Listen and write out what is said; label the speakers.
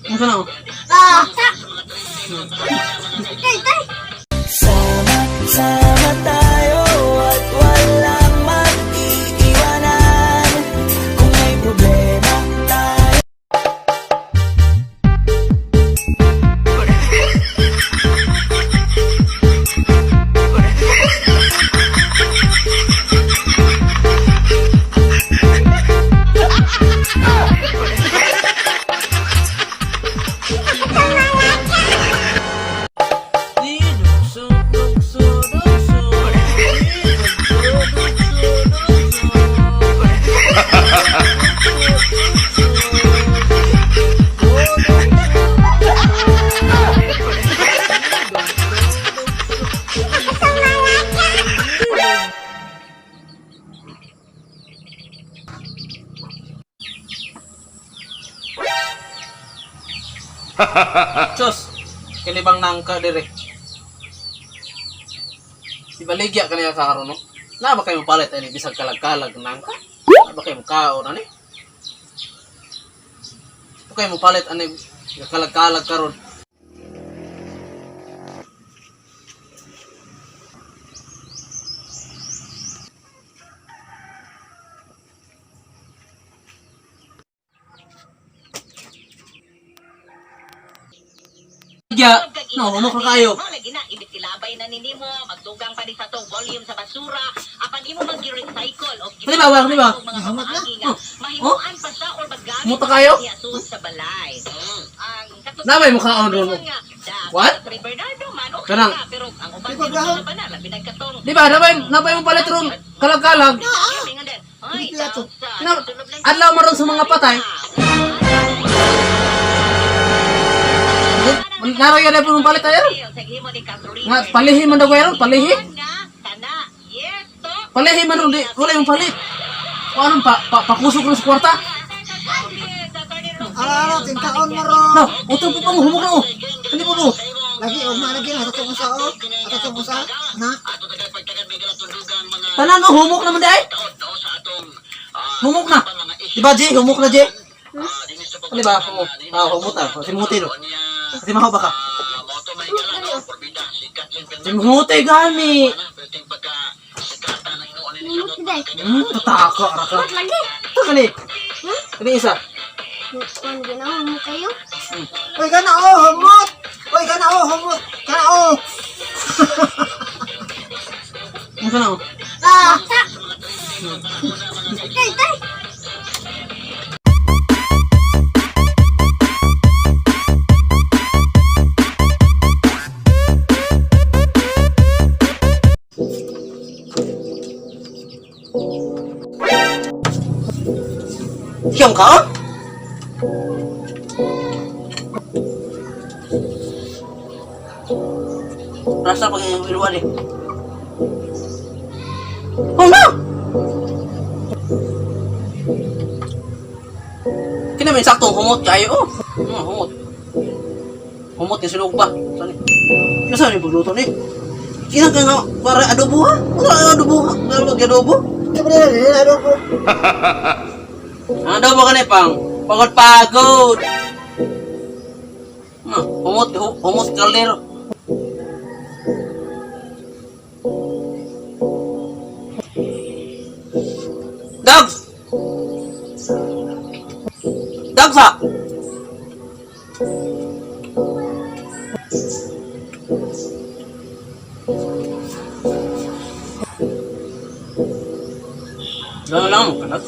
Speaker 1: Ano ka na?
Speaker 2: Ah! Tay, tay!
Speaker 3: Sama tayo at walang mag-iiwanan. Kung may problema tayo.
Speaker 1: Sus, kinibang nangka dire. Si baligya kaniya sa karon no. Na ba kayo palit ani bisag kalag-kalag nangka? Na ba kayo kaon ani? Ba kayo mo palit ani kalag-kalag karon? Baligya, no, mo ka kayo.
Speaker 4: Lagi na ibitilabay na ninimo, magdugang pa ni sa tong volume sa basura, apan imo mag-recycle of
Speaker 1: Di ba, di ba?
Speaker 4: mga pamagi nga mahimuan pa sa or magamit
Speaker 1: Muta kayo?
Speaker 4: suod sa balay. Ang
Speaker 1: Namay mo kaon ron mo. What?
Speaker 4: Kay Bernardo man okay
Speaker 1: Kanang-
Speaker 4: na, pero ang uban sa banal labi nagkatong.
Speaker 1: Di ba, nabay mo palit ron kalag-kalag.
Speaker 4: Ay,
Speaker 1: Adlaw mo ron sa mga patay. Naro yan po ng palit tayo. Nga, palihi man daw kayo, palihi. Palihi man ron, wala yung palit. O anong pakusok ron sa kwarta?
Speaker 2: Ah, tintaon mo ro!
Speaker 1: No, utang po pa mo, humok na o. Hindi po po.
Speaker 2: Lagi, lagi, atong usa o. Atong usa, na.
Speaker 1: Tanan o, humok naman di ay. Humok na. Diba, Jay? Humok na, Jay? Ano ba? Humok na. Simuti, no? Kasi mahaw ba ka? Simuti, gani. Tataka, araka.
Speaker 2: Lagi!
Speaker 1: Ito, gani. Gani isa.
Speaker 2: Kung ginawa mo kayo? Uy, kana o, humot! Uy, kana o, humot! Kana o!
Speaker 1: Ano ka na o?
Speaker 2: Ah! Tay, tay!
Speaker 1: Siyang ka? Rasa pag yung iluwan eh. Oh no! Kina may saktong humot kayo oh. Humot. Humot yung silog pa. Saan eh? Nasaan yung pagluto ni? Kina ka nga para adobo ha? Wala adobo ha? Wala mag-adobo?
Speaker 2: Adobo.
Speaker 1: Ano daw ba ka na pang? Pagod-pagod. Humot kaldero. Dogs! Dogs ha! Gano'n lang, kanas.